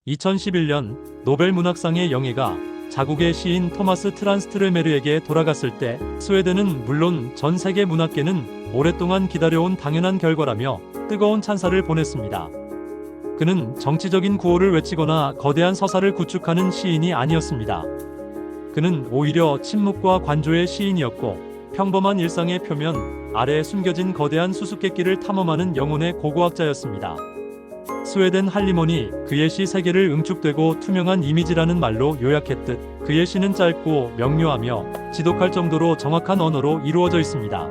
2011년 노벨 문학상의 영예가 자국의 시인 토마스 트란스트르메르에게 돌아갔을 때 스웨덴은 물론 전 세계 문학계는 오랫동안 기다려온 당연한 결과라며 뜨거운 찬사를 보냈습니다. 그는 정치적인 구호를 외치거나 거대한 서사를 구축하는 시인이 아니었습니다. 그는 오히려 침묵과 관조의 시인이었고 평범한 일상의 표면 아래에 숨겨진 거대한 수수께끼를 탐험하는 영혼의 고고학자였습니다. 스웨덴 할리먼이 그의 시 세계를 응축되고 투명한 이미지라는 말로 요약했듯 그의 시는 짧고 명료하며 지독할 정도로 정확한 언어로 이루어져 있습니다.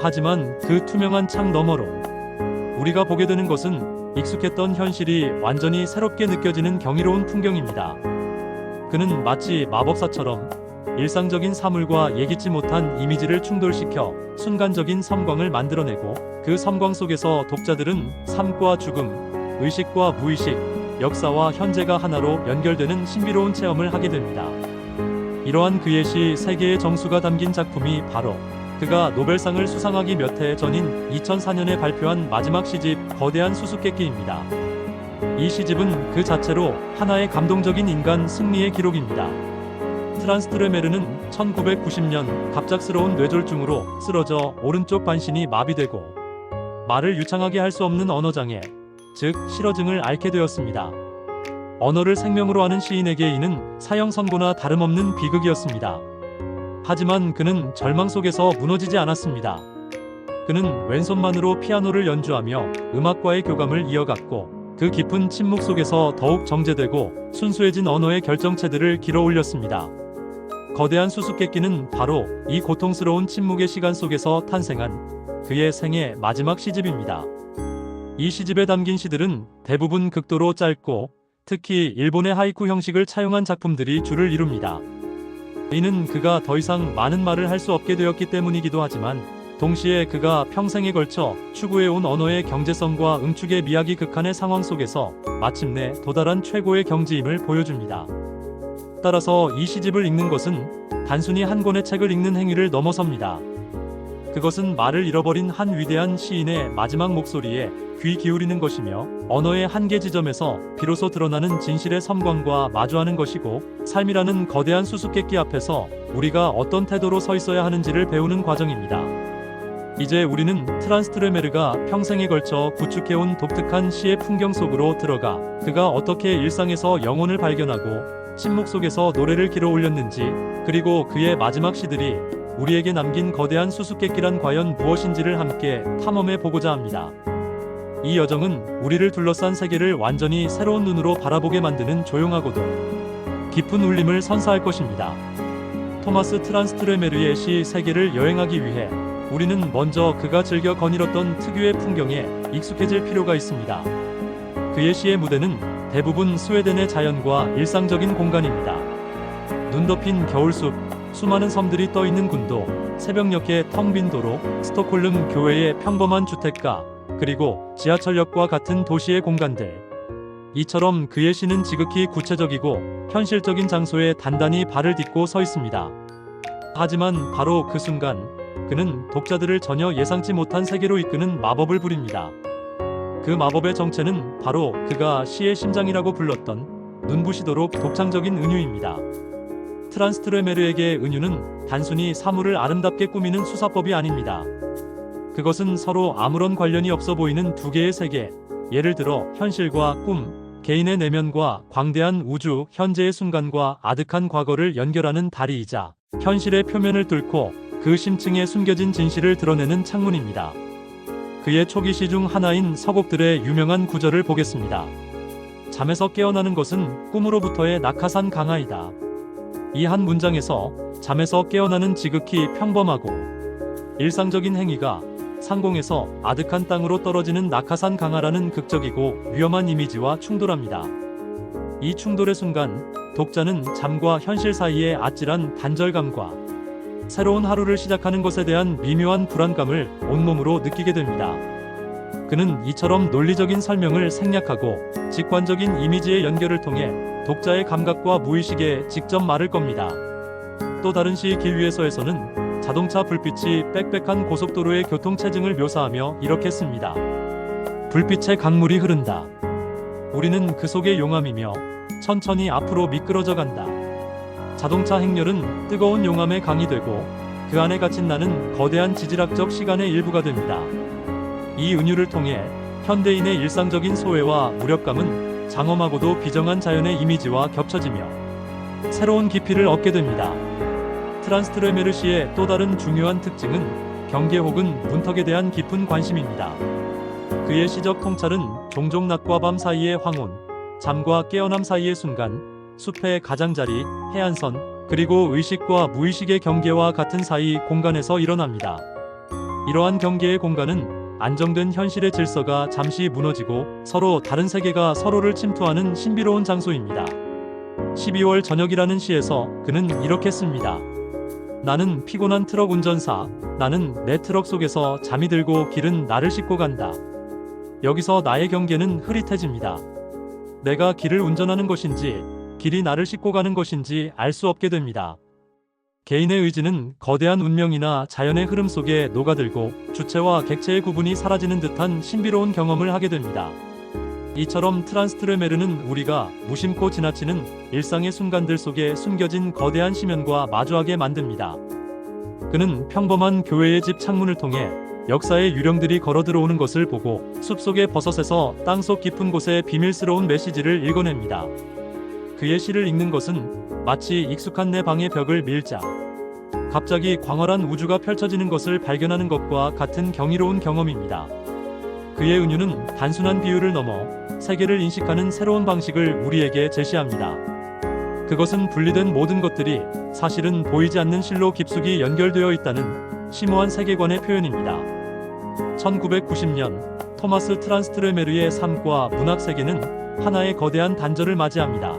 하지만 그 투명한 창 너머로 우리가 보게 되는 것은 익숙했던 현실이 완전히 새롭게 느껴지는 경이로운 풍경입니다. 그는 마치 마법사처럼 일상적인 사물과 예기치 못한 이미지를 충돌시켜 순간적인 섬광을 만들어내고 그 섬광 속에서 독자들은 삶과 죽음, 의식과 무의식, 역사와 현재가 하나로 연결되는 신비로운 체험을 하게 됩니다. 이러한 그의 시 세계의 정수가 담긴 작품이 바로 그가 노벨상을 수상하기 몇 해 전인 2004년에 발표한 마지막 시집 거대한 수수께끼입니다. 이 시집은 그 자체로 하나의 감동적인 인간 승리의 기록입니다. 트란스트르메르는 1990년 갑작스러운 뇌졸중으로 쓰러져 오른쪽 반신이 마비되고 말을 유창하게 할 수 없는 언어장애, 즉 실어증을 앓게 되었습니다. 언어를 생명으로 하는 시인에게 이는 사형 선고나 다름없는 비극이었습니다. 하지만 그는 절망 속에서 무너지지 않았습니다. 그는 왼손만으로 피아노를 연주하며 음악과의 교감을 이어갔고 그 깊은 침묵 속에서 더욱 정제되고 순수해진 언어의 결정체들을 길어 올렸습니다. 거대한 수수께끼는 바로 이 고통스러운 침묵의 시간 속에서 탄생한 그의 생애 마지막 시집입니다. 이 시집에 담긴 시들은 대부분 극도로 짧고 특히 일본의 하이쿠 형식을 차용한 작품들이 주를 이룹니다. 이는 그가 더 이상 많은 말을 할 수 없게 되었기 때문이기도 하지만 동시에 그가 평생에 걸쳐 추구해온 언어의 경제성과 응축의 미학이 극한의 상황 속에서 마침내 도달한 최고의 경지임을 보여줍니다. 따라서 이 시집을 읽는 것은 단순히 한 권의 책을 읽는 행위를 넘어섭니다. 그것은 말을 잃어버린 한 위대한 시인의 마지막 목소리에 귀 기울이는 것이며 언어의 한계 지점에서 비로소 드러나는 진실의 섬광과 마주하는 것이고 삶이라는 거대한 수수께끼 앞에서 우리가 어떤 태도로 서 있어야 하는지를 배우는 과정입니다. 이제 우리는 트란스트르메르가 평생에 걸쳐 구축해온 독특한 시의 풍경 속으로 들어가 그가 어떻게 일상에서 영혼을 발견하고 침묵 속에서 노래를 길어 올렸는지 그리고 그의 마지막 시들이 우리에게 남긴 거대한 수수께끼란 과연 무엇인지를 함께 탐험해 보고자 합니다. 이 여정은 우리를 둘러싼 세계를 완전히 새로운 눈으로 바라보게 만드는 조용하고도 깊은 울림을 선사할 것입니다. 토마스 트란스트르메르의 시 세계를 여행하기 위해 우리는 먼저 그가 즐겨 거닐었던 특유의 풍경에 익숙해질 필요가 있습니다. 그의 시의 무대는 대부분 스웨덴의 자연과 일상적인 공간입니다. 눈 덮인 겨울숲, 수많은 섬들이 떠있는 군도, 새벽녘의 텅 빈 도로, 스톡홀름 교외의 평범한 주택가, 그리고 지하철역과 같은 도시의 공간들. 이처럼 그의 시는 지극히 구체적이고 현실적인 장소에 단단히 발을 딛고 서 있습니다. 하지만 바로 그 순간 그는 독자들을 전혀 예상치 못한 세계로 이끄는 마법을 부립니다. 그 마법의 정체는 바로 그가 시의 심장이라고 불렀던 눈부시도록 독창적인 은유입니다. 트란스트르메르에게 은유는 단순히 사물을 아름답게 꾸미는 수사법이 아닙니다. 그것은 서로 아무런 관련이 없어 보이는 두 개의 세계, 예를 들어 현실과 꿈, 개인의 내면과 광대한 우주, 현재의 순간과 아득한 과거를 연결하는 다리이자 현실의 표면을 뚫고 그 심층에 숨겨진 진실을 드러내는 창문입니다. 그의 초기 시 중 하나인 서곡들의 유명한 구절을 보겠습니다. 잠에서 깨어나는 것은 꿈으로부터의 낙하산 강하이다. 이 한 문장에서 잠에서 깨어나는 지극히 평범하고 일상적인 행위가 상공에서 아득한 땅으로 떨어지는 낙하산 강하라는 극적이고 위험한 이미지와 충돌합니다. 이 충돌의 순간 독자는 잠과 현실 사이의 아찔한 단절감과 새로운 하루를 시작하는 것에 대한 미묘한 불안감을 온몸으로 느끼게 됩니다. 그는 이처럼 논리적인 설명을 생략하고 직관적인 이미지의 연결을 통해 독자의 감각과 무의식에 직접 말을 겁니다. 또 다른 시 길 위에서에서는 자동차 불빛이 빽빽한 고속도로의 교통체증을 묘사하며 이렇게 씁니다. 불빛의 강물이 흐른다. 우리는 그 속의 용암이며 천천히 앞으로 미끄러져 간다. 자동차 행렬은 뜨거운 용암의 강이 되고 그 안에 갇힌 나는 거대한 지질학적 시간의 일부가 됩니다. 이 은유를 통해 현대인의 일상적인 소외와 무력감은 장엄하고도 비정한 자연의 이미지와 겹쳐지며 새로운 깊이를 얻게 됩니다. 트란스트레메르시의 또 다른 중요한 특징은 경계 혹은 문턱에 대한 깊은 관심입니다. 그의 시적 통찰은 종종 낮과 밤 사이의 황혼, 잠과 깨어남 사이의 순간, 숲의 가장자리, 해안선, 그리고 의식과 무의식의 경계와 같은 사이 공간에서 일어납니다. 이러한 경계의 공간은 안정된 현실의 질서가 잠시 무너지고 서로 다른 세계가 서로를 침투하는 신비로운 장소입니다. 12월 저녁이라는 시에서 그는 이렇게 씁니다. 나는 피곤한 트럭 운전사, 나는 내 트럭 속에서 잠이 들고 길은 나를 싣고 간다. 여기서 나의 경계는 흐릿해집니다. 내가 길을 운전하는 것인지 길이 나를 싣고 가는 것인지 알 수 없게 됩니다. 개인의 의지는 거대한 운명이나 자연의 흐름 속에 녹아들고 주체와 객체의 구분이 사라지는 듯한 신비로운 경험을 하게 됩니다. 이처럼 트란스트레메르는 우리가 무심코 지나치는 일상의 순간들 속에 숨겨진 거대한 심연과 마주하게 만듭니다. 그는 평범한 교회의 집 창문을 통해 역사의 유령들이 걸어 들어오는 것을 보고 숲속의 버섯에서 땅속 깊은 곳에 비밀스러운 메시지를 읽어냅니다. 그의 시를 읽는 것은 마치 익숙한 내 방의 벽을 밀자 갑자기 광활한 우주가 펼쳐지는 것을 발견하는 것과 같은 경이로운 경험입니다. 그의 은유는 단순한 비유를 넘어 세계를 인식하는 새로운 방식을 우리에게 제시합니다. 그것은 분리된 모든 것들이 사실은 보이지 않는 실로 깊숙이 연결되어 있다는 심오한 세계관의 표현입니다. 1990년 토마스 트란스트레메르의 삶과 문학 세계는 하나의 거대한 단절을 맞이합니다.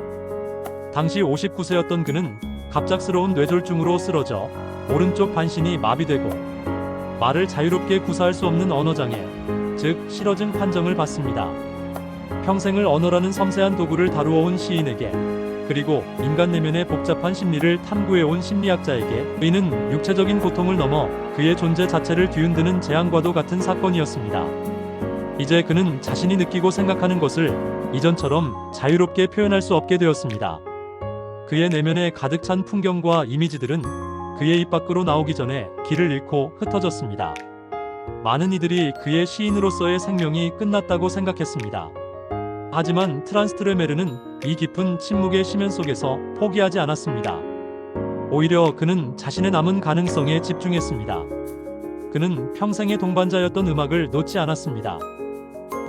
당시 59세였던 그는 갑작스러운 뇌졸중으로 쓰러져 오른쪽 반신이 마비되고 말을 자유롭게 구사할 수 없는 언어장애, 즉 실어증 판정을 받습니다. 평생을 언어라는 섬세한 도구를 다루어온 시인에게 그리고 인간 내면의 복잡한 심리를 탐구해온 심리학자에게 이는 육체적인 고통을 넘어 그의 존재 자체를 뒤흔드는 재앙과도 같은 사건이었습니다. 이제 그는 자신이 느끼고 생각하는 것을 이전처럼 자유롭게 표현할 수 없게 되었습니다. 그의 내면에 가득 찬 풍경과 이미지들은 그의 입 밖으로 나오기 전에 길을 잃고 흩어졌습니다. 많은 이들이 그의 시인으로서의 생명이 끝났다고 생각했습니다. 하지만 트란스트레메르는 이 깊은 침묵의 심연 속에서 포기하지 않았습니다. 오히려 그는 자신의 남은 가능성에 집중했습니다. 그는 평생의 동반자였던 음악을 놓지 않았습니다.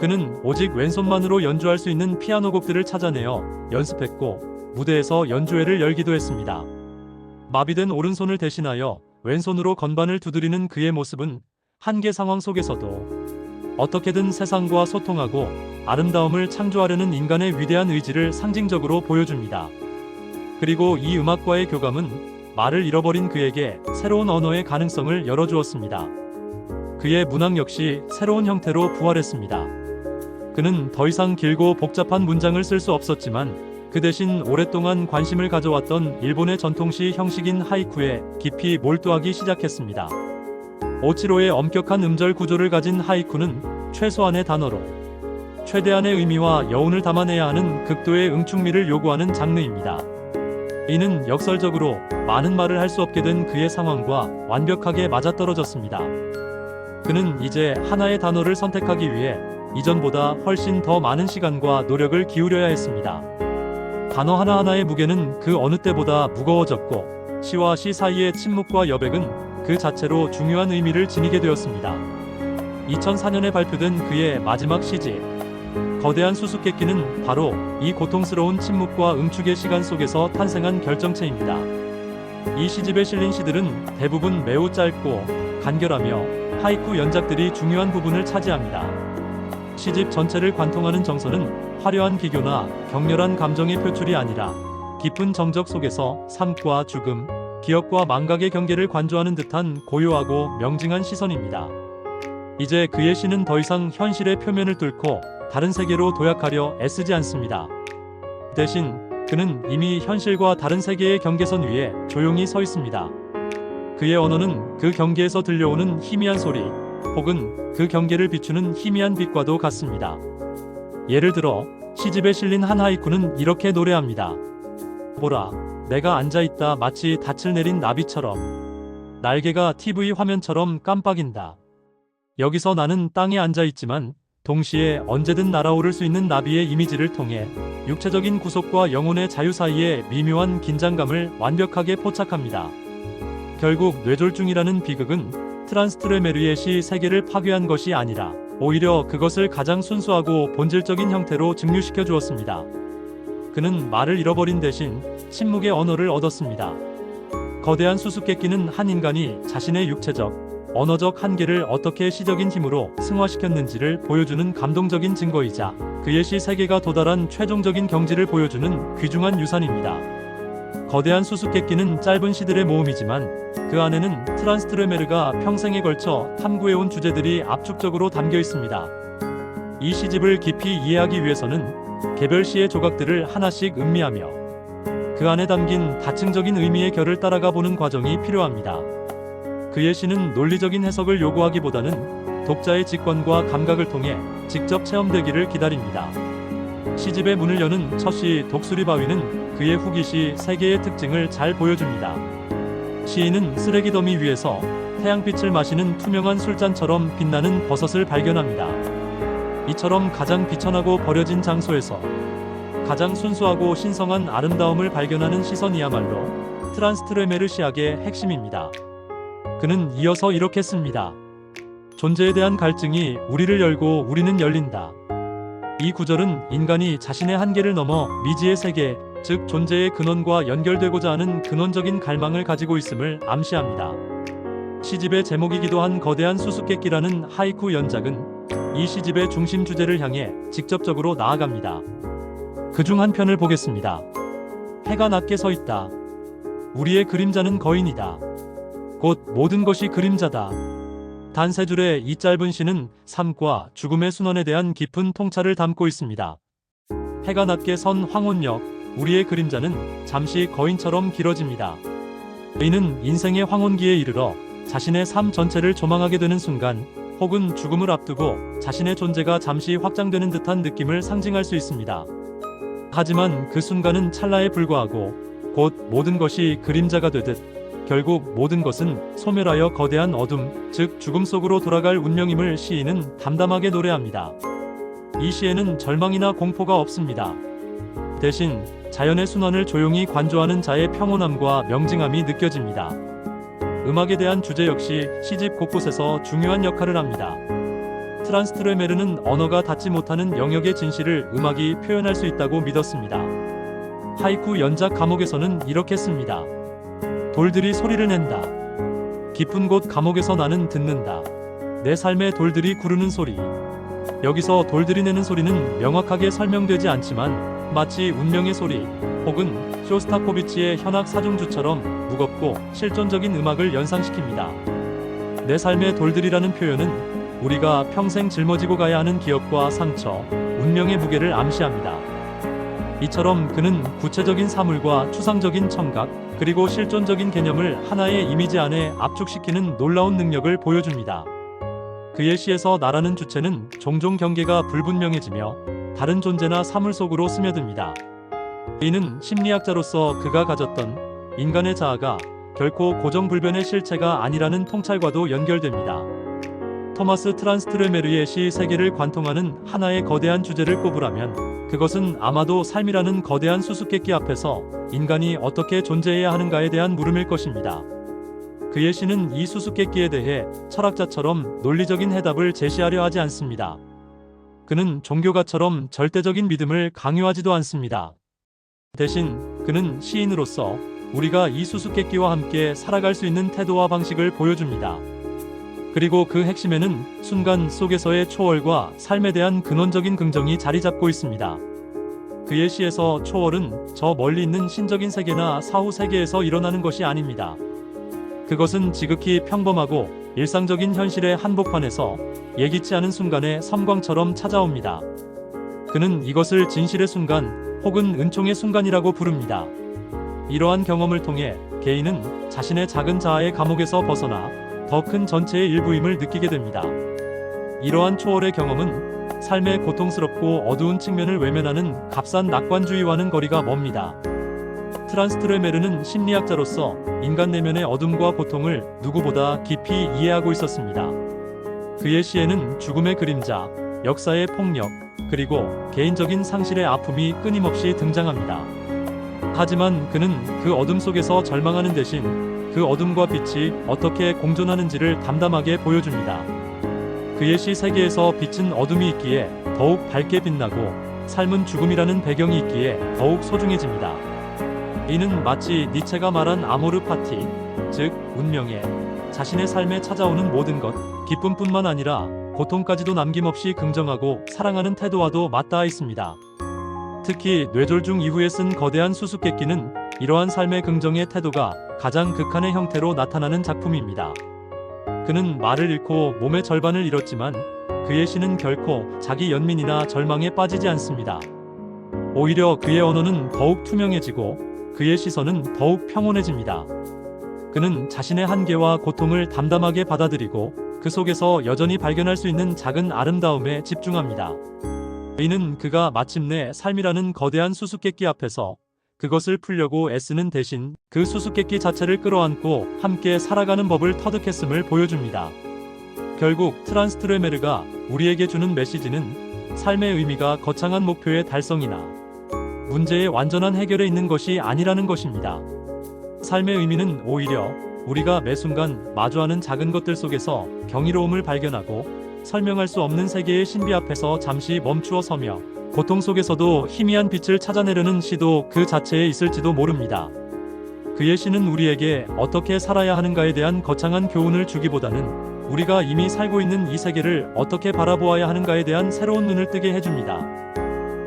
그는 오직 왼손만으로 연주할 수 있는 피아노 곡들을 찾아내어 연습했고 무대에서 연주회를 열기도 했습니다. 마비된 오른손을 대신하여 왼손으로 건반을 두드리는 그의 모습은 한계 상황 속에서도 어떻게든 세상과 소통하고 아름다움을 창조하려는 인간의 위대한 의지를 상징적으로 보여줍니다. 그리고 이 음악과의 교감은 말을 잃어버린 그에게 새로운 언어의 가능성을 열어주었습니다. 그의 문학 역시 새로운 형태로 부활했습니다. 그는 더 이상 길고 복잡한 문장을 쓸 수 없었지만 그 대신 오랫동안 관심을 가져왔던 일본의 전통시 형식인 하이쿠에 깊이 몰두하기 시작했습니다. 오치로의 엄격한 음절 구조를 가진 하이쿠는 최소한의 단어로 최대한의 의미와 여운을 담아내야 하는 극도의 응축미를 요구하는 장르입니다. 이는 역설적으로 많은 말을 할 수 없게 된 그의 상황과 완벽하게 맞아떨어졌습니다. 그는 이제 하나의 단어를 선택하기 위해 이전보다 훨씬 더 많은 시간과 노력을 기울여야 했습니다. 단어 하나하나의 무게는 그 어느 때보다 무거워졌고 시와 시 사이의 침묵과 여백은 그 자체로 중요한 의미를 지니게 되었습니다. 2004년에 발표된 그의 마지막 시집 거대한 수수께끼는 바로 이 고통스러운 침묵과 응축의 시간 속에서 탄생한 결정체입니다. 이 시집에 실린 시들은 대부분 매우 짧고 간결하며 하이쿠 연작들이 중요한 부분을 차지합니다. 시집 전체를 관통하는 정서는 화려한 기교나 격렬한 감정의 표출이 아니라 깊은 정적 속에서 삶과 죽음, 기억과 망각의 경계를 관조하는 듯한 고요하고 명징한 시선입니다. 이제 그의 시는 더 이상 현실의 표면을 뚫고 다른 세계로 도약하려 애쓰지 않습니다. 대신 그는 이미 현실과 다른 세계의 경계선 위에 조용히 서 있습니다. 그의 언어는 그 경계에서 들려오는 희미한 소리, 혹은 그 경계를 비추는 희미한 빛과도 같습니다. 예를 들어 시집에 실린 한 하이쿠는 이렇게 노래합니다. 보라, 내가 앉아있다 마치 닻을 내린 나비처럼. 날개가 TV 화면처럼 깜빡인다. 여기서 나는 땅에 앉아있지만 동시에 언제든 날아오를 수 있는 나비의 이미지를 통해 육체적인 구속과 영혼의 자유 사이의 미묘한 긴장감을 완벽하게 포착합니다. 결국 뇌졸중이라는 비극은 트란스트레메르의 세계를 파괴한 것이 아니라 오히려 그것을 가장 순수하고 본질적인 형태로 증류시켜 주었습니다. 그는 말을 잃어버린 대신 침묵의 언어를 얻었습니다. 거대한 수수께끼는 한 인간이 자신의 육체적, 언어적 한계를 어떻게 시적인 힘으로 승화시켰는지를 보여주는 감동적인 증거이자 그의 시 세계가 도달한 최종적인 경지를 보여주는 귀중한 유산입니다. 거대한 수수께끼는 짧은 시들의 모음이지만 그 안에는 트란스트레메르가 평생에 걸쳐 탐구해온 주제들이 압축적으로 담겨 있습니다. 이 시집을 깊이 이해하기 위해서는 개별 시의 조각들을 하나씩 음미하며 그 안에 담긴 다층적인 의미의 결을 따라가 보는 과정이 필요합니다. 그의 시는 논리적인 해석을 요구하기보다는 독자의 직관과 감각을 통해 직접 체험되기를 기다립니다. 시집의 문을 여는 첫 시 독수리 바위는 그의 후기시 세계의 특징을 잘 보여줍니다. 시인은 쓰레기 더미 위에서 태양빛을 마시는 투명한 술잔처럼 빛나는 버섯을 발견합니다. 이처럼 가장 비천하고 버려진 장소에서 가장 순수하고 신성한 아름다움을 발견하는 시선이야말로 트란스트레메르 시학의 핵심입니다. 그는 이어서 이렇게 씁니다. 존재에 대한 갈증이 우리를 열고 우리는 열린다. 이 구절은 인간이 자신의 한계를 넘어 미지의 세계, 즉 존재의 근원과 연결되고자 하는 근원적인 갈망을 가지고 있음을 암시합니다. 시집의 제목이기도 한 거대한 수수께끼라는 하이쿠 연작은 이 시집의 중심 주제를 향해 직접적으로 나아갑니다. 그중 한 편을 보겠습니다. 해가 낮게 서 있다. 우리의 그림자는 거인이다. 곧 모든 것이 그림자다. 단 세 줄의 이 짧은 시는 삶과 죽음의 순환에 대한 깊은 통찰을 담고 있습니다. 해가 낮게 선 황혼역, 우리의 그림자는 잠시 거인처럼 길어집니다. 이는 인생의 황혼기에 이르러 자신의 삶 전체를 조망하게 되는 순간, 혹은 죽음을 앞두고 자신의 존재가 잠시 확장되는 듯한 느낌을 상징할 수 있습니다. 하지만 그 순간은 찰나에 불과하고 곧 모든 것이 그림자가 되듯 결국 모든 것은 소멸하여 거대한 어둠, 즉 죽음 속으로 돌아갈 운명임을 시인은 담담하게 노래합니다. 이 시에는 절망이나 공포가 없습니다. 대신 자연의 순환을 조용히 관조하는 자의 평온함과 명징함이 느껴집니다. 음악에 대한 주제 역시 시집 곳곳에서 중요한 역할을 합니다. 트란스트레메르는 언어가 닿지 못하는 영역의 진실을 음악이 표현할 수 있다고 믿었습니다. 하이쿠 연작 감옥에서는 이렇게 씁니다. 돌들이 소리를 낸다. 깊은 곳 감옥에서 나는 듣는다. 내 삶의 돌들이 구르는 소리. 여기서 돌들이 내는 소리는 명확하게 설명되지 않지만 마치 운명의 소리 혹은 쇼스타코비치의 현악 사중주처럼 무겁고 실존적인 음악을 연상시킵니다. 내 삶의 돌들이라는 표현은 우리가 평생 짊어지고 가야 하는 기억과 상처, 운명의 무게를 암시합니다. 이처럼 그는 구체적인 사물과 추상적인 청각, 그리고 실존적인 개념을 하나의 이미지 안에 압축시키는 놀라운 능력을 보여줍니다. 그의 시에서 나라는 주체는 종종 경계가 불분명해지며 다른 존재나 사물 속으로 스며듭니다. 이는 심리학자로서 그가 가졌던 인간의 자아가 결코 고정불변의 실체가 아니라는 통찰과도 연결됩니다. 토마스 트란스트레메르의 시 세계를 관통하는 하나의 거대한 주제를 꼽으라면 그것은 아마도 삶이라는 거대한 수수께끼 앞에서 인간이 어떻게 존재해야 하는가에 대한 물음일 것입니다. 그의 시는 이 수수께끼에 대해 철학자처럼 논리적인 해답을 제시하려 하지 않습니다. 그는 종교가처럼 절대적인 믿음을 강요하지도 않습니다. 대신 그는 시인으로서 우리가 이 수수께끼와 함께 살아갈 수 있는 태도와 방식을 보여줍니다. 그리고 그 핵심에는 순간 속에서의 초월과 삶에 대한 근원적인 긍정이 자리 잡고 있습니다. 그의 시에서 초월은 저 멀리 있는 신적인 세계나 사후 세계에서 일어나는 것이 아닙니다. 그것은 지극히 평범하고 일상적인 현실의 한복판에서 예기치 않은 순간에 섬광처럼 찾아옵니다. 그는 이것을 진실의 순간 혹은 은총의 순간이라고 부릅니다. 이러한 경험을 통해 개인은 자신의 작은 자아의 감옥에서 벗어나 더 큰 전체의 일부임을 느끼게 됩니다. 이러한 초월의 경험은 삶의 고통스럽고 어두운 측면을 외면하는 값싼 낙관주의와는 거리가 멉니다. 트란스트레메르는 심리학자로서 인간 내면의 어둠과 고통을 누구보다 깊이 이해하고 있었습니다. 그의 시에는 죽음의 그림자, 역사의 폭력, 그리고 개인적인 상실의 아픔이 끊임없이 등장합니다. 하지만 그는 그 어둠 속에서 절망하는 대신 그 어둠과 빛이 어떻게 공존하는지를 담담하게 보여줍니다. 그의 시 세계에서 빛은 어둠이 있기에 더욱 밝게 빛나고 삶은 죽음이라는 배경이 있기에 더욱 소중해집니다. 이는 마치 니체가 말한 아모르 파티, 즉 운명에 자신의 삶에 찾아오는 모든 것, 기쁨뿐만 아니라 고통까지도 남김없이 긍정하고 사랑하는 태도와도 맞닿아 있습니다. 특히 뇌졸중 이후에 쓴 거대한 수수께끼는 이러한 삶의 긍정의 태도가 가장 극한의 형태로 나타나는 작품입니다. 그는 말을 잃고 몸의 절반을 잃었지만 그의 시는 결코 자기 연민이나 절망에 빠지지 않습니다. 오히려 그의 언어는 더욱 투명해지고 그의 시선은 더욱 평온해집니다. 그는 자신의 한계와 고통을 담담하게 받아들이고 그 속에서 여전히 발견할 수 있는 작은 아름다움에 집중합니다. 이는 그가 마침내 삶이라는 거대한 수수께끼 앞에서 그것을 풀려고 애쓰는 대신 그 수수께끼 자체를 끌어안고 함께 살아가는 법을 터득했음을 보여줍니다. 결국 트란스트레메르가 우리에게 주는 메시지는 삶의 의미가 거창한 목표의 달성이나 문제의 완전한 해결에 있는 것이 아니라는 것입니다. 삶의 의미는 오히려 우리가 매 순간 마주하는 작은 것들 속에서 경이로움을 발견하고 설명할 수 없는 세계의 신비 앞에서 잠시 멈추어 서며 고통 속에서도 희미한 빛을 찾아내려는 시도 그 자체에 있을지도 모릅니다. 그의 시는 우리에게 어떻게 살아야 하는가에 대한 거창한 교훈을 주기보다는 우리가 이미 살고 있는 이 세계를 어떻게 바라보아야 하는가에 대한 새로운 눈을 뜨게 해줍니다.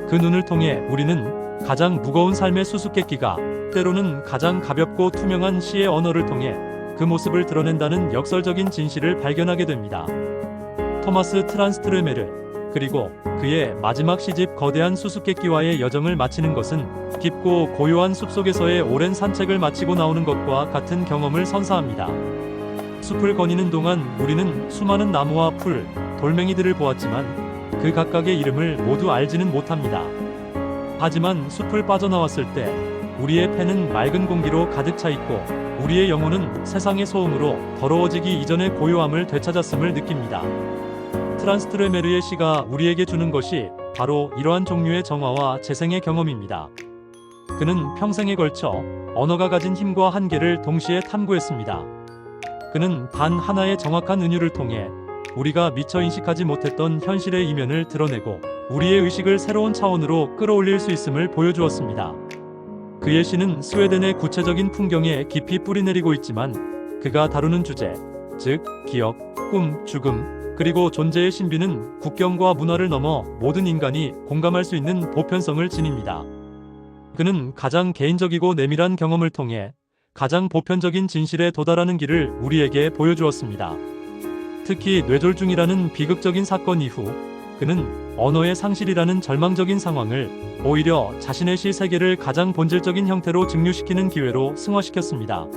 그 눈을 통해 우리는 가장 무거운 삶의 수수께끼가 때로는 가장 가볍고 투명한 시의 언어를 통해 그 모습을 드러낸다는 역설적인 진실을 발견하게 됩니다. 토마스 트란스트레메르 그리고 그의 마지막 시집 거대한 수수께끼와의 여정을 마치는 것은 깊고 고요한 숲속에서의 오랜 산책을 마치고 나오는 것과 같은 경험을 선사합니다. 숲을 거니는 동안 우리는 수많은 나무와 풀, 돌멩이들을 보았지만 그 각각의 이름을 모두 알지는 못합니다. 하지만 숲을 빠져나왔을 때 우리의 폐는 맑은 공기로 가득 차 있고 우리의 영혼은 세상의 소음으로 더러워지기 이전의 고요함을 되찾았음을 느낍니다. 트란스트레메르의 시가 우리에게 주는 것이 바로 이러한 종류의 정화와 재생의 경험입니다. 그는 평생에 걸쳐 언어가 가진 힘과 한계를 동시에 탐구했습니다. 그는 단 하나의 정확한 은유를 통해 우리가 미처 인식하지 못했던 현실의 이면을 드러내고 우리의 의식을 새로운 차원으로 끌어올릴 수 있음을 보여주었습니다. 그의 시는 스웨덴의 구체적인 풍경에 깊이 뿌리내리고 있지만 그가 다루는 주제, 즉 기억, 꿈, 죽음, 그리고 존재의 신비는 국경과 문화를 넘어 모든 인간이 공감할 수 있는 보편성을 지닙니다. 그는 가장 개인적이고 내밀한 경험을 통해 가장 보편적인 진실에 도달하는 길을 우리에게 보여주었습니다. 특히 뇌졸중이라는 비극적인 사건 이후 그는 언어의 상실이라는 절망적인 상황을 오히려 자신의 시 세계를 가장 본질적인 형태로 증류시키는 기회로 승화시켰습니다.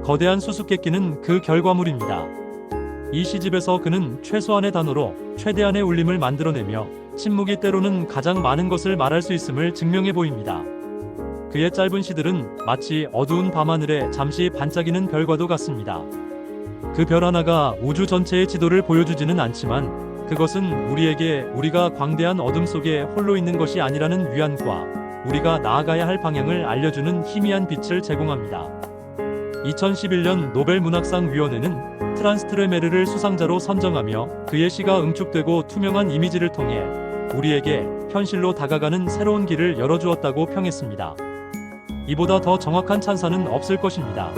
거대한 수수께끼는 그 결과물입니다. 이 시집에서 그는 최소한의 단어로 최대한의 울림을 만들어내며 침묵이 때로는 가장 많은 것을 말할 수 있음을 증명해 보입니다. 그의 짧은 시들은 마치 어두운 밤하늘에 잠시 반짝이는 별과도 같습니다. 그 별 하나가 우주 전체의 지도를 보여주지는 않지만 그것은 우리에게 우리가 광대한 어둠 속에 홀로 있는 것이 아니라는 위안과 우리가 나아가야 할 방향을 알려주는 희미한 빛을 제공합니다. 2011년 노벨문학상 위원회는 트란스트레메르를 수상자로 선정하며 그의 시가 응축되고 투명한 이미지를 통해 우리에게 현실로 다가가는 새로운 길을 열어주었다고 평했습니다. 이보다 더 정확한 찬사는 없을 것입니다.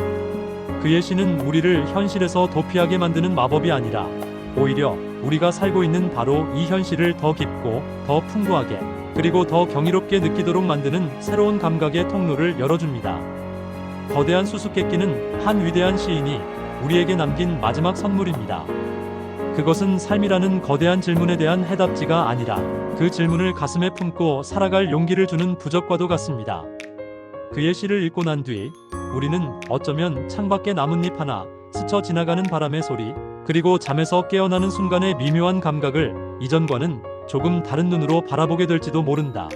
그의 시는 우리를 현실에서 도피하게 만드는 마법이 아니라 오히려 우리가 살고 있는 바로 이 현실을 더 깊고 더 풍부하게 그리고 더 경이롭게 느끼도록 만드는 새로운 감각의 통로를 열어줍니다. 거대한 수수께끼는 한 위대한 시인이 우리에게 남긴 마지막 선물입니다. 그것은 삶이라는 거대한 질문에 대한 해답지가 아니라 그 질문을 가슴에 품고 살아갈 용기를 주는 부적과도 같습니다. 그의 시를 읽고 난 뒤 우리는 어쩌면 창밖에 나뭇잎 하나, 스쳐 지나가는 바람의 소리, 그리고 잠에서 깨어나는 순간의 미묘한 감각을 이전과는 조금 다른 눈으로 바라보게 될지도 모른다.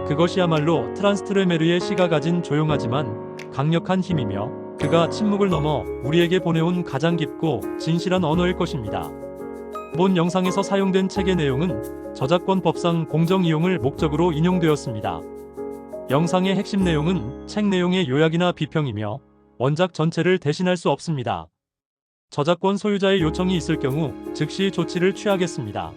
그것이야말로 트란스트레메르의 시가 가진 조용하지만 강력한 힘이며 그가 침묵을 넘어 우리에게 보내온 가장 깊고 진실한 언어일 것입니다. 본 영상에서 사용된 책의 내용은 저작권법상 공정 이용을 목적으로 인용되었습니다. 영상의 핵심 내용은 책 내용의 요약이나 비평이며 원작 전체를 대신할 수 없습니다. 저작권 소유자의 요청이 있을 경우 즉시 조치를 취하겠습니다.